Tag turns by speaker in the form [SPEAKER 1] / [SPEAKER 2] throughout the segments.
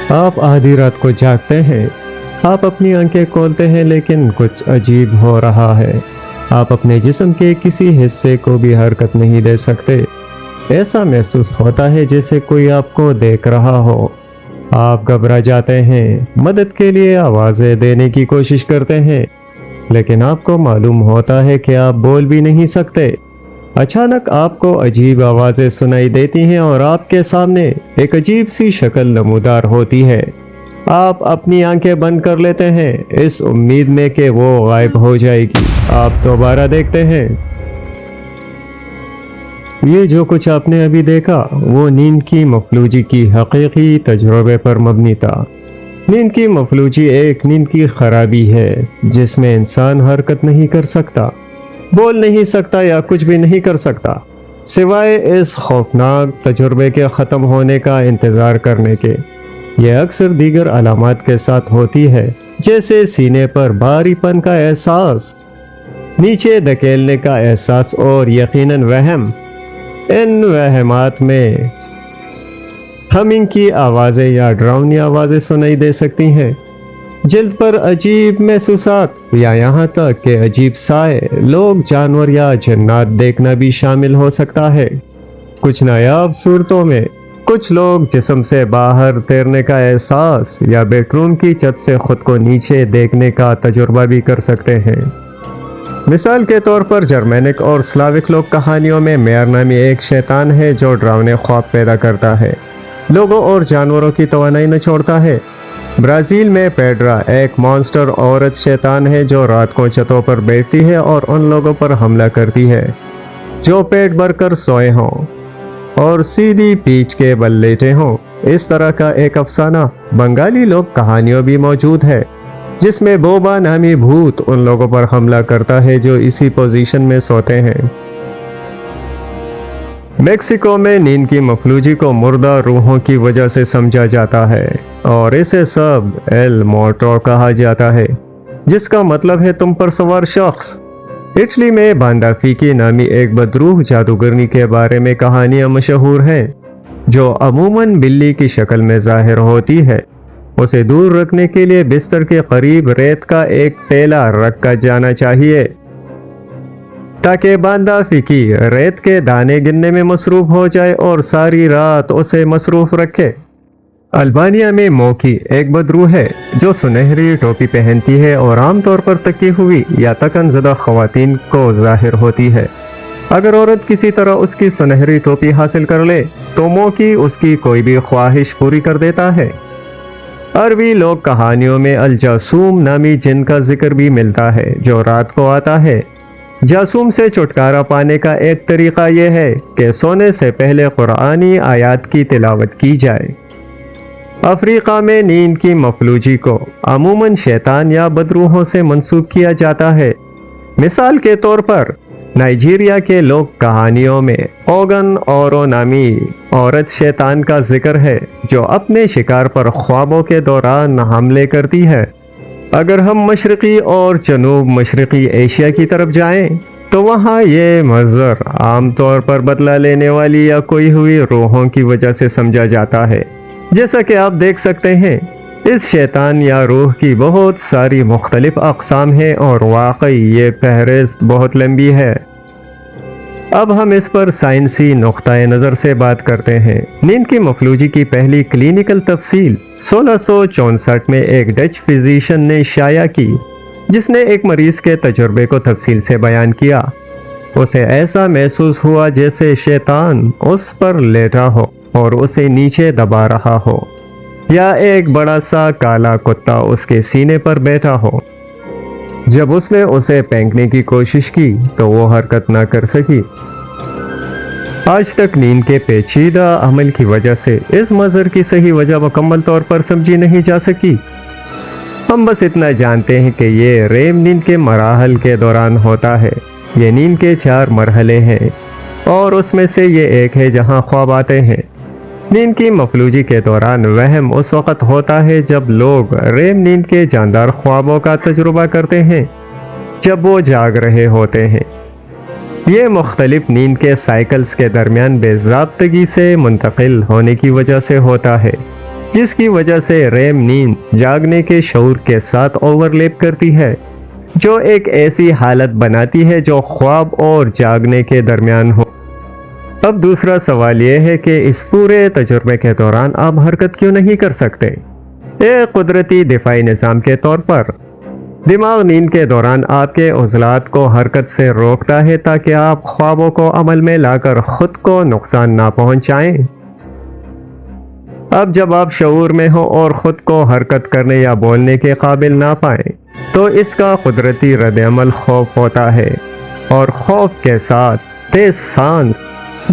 [SPEAKER 1] آپ آدھی رات کو جاگتے ہیں، آپ اپنی آنکھیں کھولتے ہیں لیکن کچھ عجیب ہو رہا ہے۔ آپ اپنے جسم کے کسی حصے کو بھی حرکت نہیں دے سکتے۔ ایسا محسوس ہوتا ہے جیسے کوئی آپ کو دیکھ رہا ہو۔ آپ گھبرا جاتے ہیں، مدد کے لیے آوازیں دینے کی کوشش کرتے ہیں، لیکن آپ کو معلوم ہوتا ہے کہ آپ بول بھی نہیں سکتے۔ اچانک آپ کو عجیب آوازیں سنائی دیتی ہیں اور آپ کے سامنے ایک عجیب سی شکل نمودار ہوتی ہے۔ آپ اپنی آنکھیں بند کر لیتے ہیں، اس امید میں کہ وہ غائب ہو جائے گی۔ آپ دوبارہ دیکھتے ہیں۔ یہ جو کچھ آپ نے ابھی دیکھا وہ نیند کی مفلوجی کی حقیقی تجربے پر مبنی تھا۔ نیند کی مفلوجی ایک نیند کی خرابی ہے جس میں انسان حرکت نہیں کر سکتا، بول نہیں سکتا یا کچھ بھی نہیں کر سکتا سوائے اس خوفناک تجربے کے ختم ہونے کا انتظار کرنے کے۔ یہ اکثر دیگر علامات کے ساتھ ہوتی ہے، جیسے سینے پر بھاری پن کا احساس، نیچے دھکیلنے کا احساس اور یقیناً وہم۔ ان وہمات میں ہمنگ کی آوازیں یا ڈراؤنی آوازیں سنائی دے سکتی ہیں، جلد پر عجیب محسوسات یا یہاں تک کہ عجیب سائے، لوگ، جانور یا جنات دیکھنا بھی شامل ہو سکتا ہے۔ کچھ نایاب صورتوں میں کچھ لوگ جسم سے باہر تیرنے کا احساس یا بیڈ روم کی چھت سے خود کو نیچے دیکھنے کا تجربہ بھی کر سکتے ہیں۔ مثال کے طور پر جرمینک اور سلاوک لوک کہانیوں میں میئر نامی ایک شیطان ہے جو ڈراؤنے خواب پیدا کرتا ہے، لوگوں اور جانوروں کی توانائی نہ چھوڑتا ہے۔ برازیل میں پیڈرا ایک مانسٹر عورت شیطان ہے جو رات کو چھتوں پر بیٹھتی ہے اور ان لوگوں پر حملہ کرتی ہے جو پیٹ بھر کر سوئے ہوں اور سیدھی پیٹھ کے بل لیٹے ہوں۔ اس طرح کا ایک افسانہ بنگالی لوک کہانیوں بھی موجود ہے جس میں بوبا نامی بھوت ان لوگوں پر حملہ کرتا ہے جو اسی پوزیشن میں سوتے ہیں۔ میکسیکو میں نیند کی مفلوجی کو مردہ روحوں کی وجہ سے سمجھا جاتا ہے اور اسے سب ایل مورٹو کہا جاتا ہے، جس کا مطلب ہے تم پر سوار شخص۔ اٹلی میں باندا فیکی نامی ایک بدروح جادوگرنی کے بارے میں کہانیاں مشہور ہیں جو عموماً بلی کی شکل میں ظاہر ہوتی ہے۔ اسے دور رکھنے کے لیے بستر کے قریب ریت کا ایک تیلا رکھا جانا چاہیے تاکہ باندا فیکی ریت کے دانے گننے میں مصروف ہو جائے اور ساری رات اسے مصروف رکھے۔ البانیہ میں موکی ایک بدروح ہے جو سنہری ٹوپی پہنتی ہے اور عام طور پر تکی ہوئی یا تکن زدہ خواتین کو ظاہر ہوتی ہے۔ اگر عورت کسی طرح اس کی سنہری ٹوپی حاصل کر لے تو موکی اس کی کوئی بھی خواہش پوری کر دیتا ہے۔ عربی لوک کہانیوں میں الجاسوم نامی جن کا ذکر بھی ملتا ہے جو رات کو آتا ہے۔ جاسوم سے چھٹکارا پانے کا ایک طریقہ یہ ہے کہ سونے سے پہلے قرآنی آیات کی تلاوت کی جائے۔ افریقہ میں نیند کی مفلوجی کو عموماً شیطان یا بدروحوں سے منسوب کیا جاتا ہے۔ مثال کے طور پر نائجیریا کے لوک کہانیوں میں اوگن اورو نامی عورت شیطان کا ذکر ہے جو اپنے شکار پر خوابوں کے دوران حملے کرتی ہے۔ اگر ہم مشرقی اور جنوب مشرقی ایشیا کی طرف جائیں تو وہاں یہ منظر عام طور پر بدلہ لینے والی یا کوئی ہوئی روحوں کی وجہ سے سمجھا جاتا ہے۔ جیسا کہ آپ دیکھ سکتے ہیں، اس شیطان یا روح کی بہت ساری مختلف اقسام ہیں اور واقعی یہ فہرست بہت لمبی ہے۔ اب ہم اس پر سائنسی نقطۂ نظر سے بات کرتے ہیں۔ نیند کی مفلوجی کی پہلی کلینکل تفصیل 1664 میں ایک ڈچ فزیشین نے شائع کی جس نے ایک مریض کے تجربے کو تفصیل سے بیان کیا۔ اسے ایسا محسوس ہوا جیسے شیطان اس پر لیٹا ہو اور اسے نیچے دبا رہا ہو، یا ایک بڑا سا کالا کتا اس کے سینے پر بیٹھا ہو۔ جب اس نے اسے پھینکنے کی کوشش کی تو وہ حرکت نہ کر سکی۔ آج تک نیند کے پیچیدہ عمل کی وجہ سے اس منظر کی صحیح وجہ مکمل طور پر سمجھی نہیں جا سکی۔ ہم بس اتنا جانتے ہیں کہ یہ ریم نیند کے مراحل کے دوران ہوتا ہے۔ یہ نیند کے 4 مرحلے ہیں اور اس میں سے یہ ایک ہے جہاں خواب آتے ہیں۔ نیند کی مفلوجی کے دوران وہم اس وقت ہوتا ہے جب لوگ ریم نیند کے جاندار خوابوں کا تجربہ کرتے ہیں جب وہ جاگ رہے ہوتے ہیں۔ یہ مختلف نیند کے سائیکلز کے درمیان بے ضابطگی سے منتقل ہونے کی وجہ سے ہوتا ہے، جس کی وجہ سے REM نیند جاگنے کے شعور کے ساتھ اوورلیپ کرتی ہے، جو ایک ایسی حالت بناتی ہے جو خواب اور جاگنے کے درمیان ہو۔ اب دوسرا سوال یہ ہے کہ اس پورے تجربے کے دوران آپ حرکت کیوں نہیں کر سکتے؟ ایک قدرتی دفاعی نظام کے طور پر دماغ نیند کے دوران آپ کے عضلات کو حرکت سے روکتا ہے تاکہ آپ خوابوں کو عمل میں لا کر خود کو نقصان نہ پہنچائیں۔ اب جب آپ شعور میں ہو اور خود کو حرکت کرنے یا بولنے کے قابل نہ پائیں تو اس کا قدرتی رد عمل خوف ہوتا ہے، اور خوف کے ساتھ تیز سانس،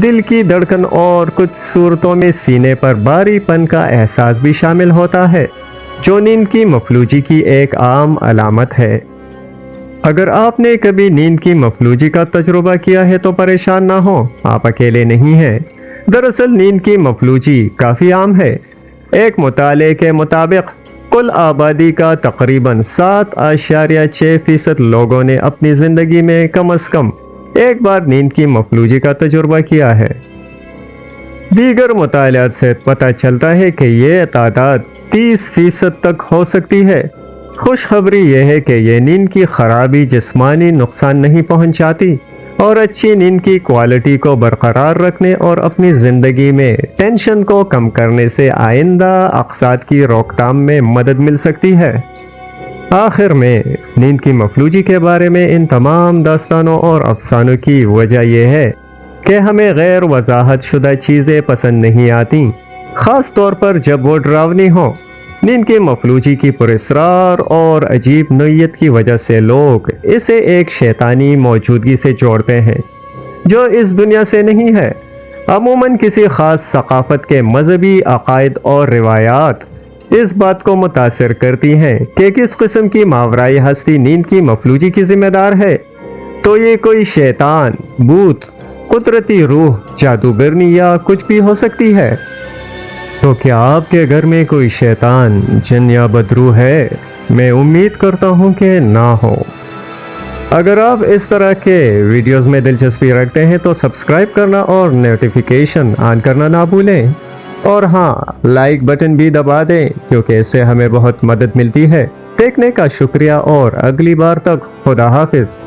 [SPEAKER 1] دل کی دھڑکن اور کچھ صورتوں میں سینے پر بھاری پن کا احساس بھی شامل ہوتا ہے، جو نیند کی مفلوجی کی ایک عام علامت ہے۔ اگر آپ نے کبھی نیند کی مفلوجی کا تجربہ کیا ہے تو پریشان نہ ہو، آپ اکیلے نہیں ہیں۔ دراصل نیند کی مفلوجی کافی عام ہے۔ ایک مطالعے کے مطابق کل آبادی کا تقریباً 7.6% لوگوں نے اپنی زندگی میں کم از کم ایک بار نیند کی مفلوجی کا تجربہ کیا ہے۔ دیگر مطالعات سے پتہ چلتا ہے کہ یہ تعداد 30% تک ہو سکتی ہے۔ خوشخبری یہ ہے کہ یہ نیند کی خرابی جسمانی نقصان نہیں پہنچاتی اور اچھی نیند کی کوالٹی کو برقرار رکھنے اور اپنی زندگی میں ٹینشن کو کم کرنے سے آئندہ اقساط کی روک تھام میں مدد مل سکتی ہے۔ آخر میں نیند کی مفلوجی کے بارے میں ان تمام داستانوں اور افسانوں کی وجہ یہ ہے کہ ہمیں غیر وضاحت شدہ چیزیں پسند نہیں آتیں، خاص طور پر جب وہ ڈراؤنی ہوں۔ نیند کی مفلوجی کی پراسرار اور عجیب نوعیت کی وجہ سے لوگ اسے ایک شیطانی موجودگی سے جوڑتے ہیں جو اس دنیا سے نہیں ہے۔ عموماً کسی خاص ثقافت کے مذہبی عقائد اور روایات اس بات کو متاثر کرتی ہیں کہ کس قسم کی ماورائی ہستی نیند کی مفلوجی کی ذمہ دار ہے۔ تو یہ کوئی شیطان، بھوت، قدرتی روح، جادوگرنی یا کچھ بھی ہو سکتی ہے۔ تو کیا آپ کے گھر میں کوئی شیطان، جن یا بدروح ہے؟ میں امید کرتا ہوں کہ نہ ہو۔ اگر آپ اس طرح کے ویڈیوز میں دلچسپی رکھتے ہیں تو سبسکرائب کرنا اور نوٹیفیکیشن آن کرنا نہ بھولیں، اور ہاں، لائک بٹن بھی دبا دیں کیونکہ اس سے ہمیں بہت مدد ملتی ہے۔ دیکھنے کا شکریہ اور اگلی بار تک خدا حافظ۔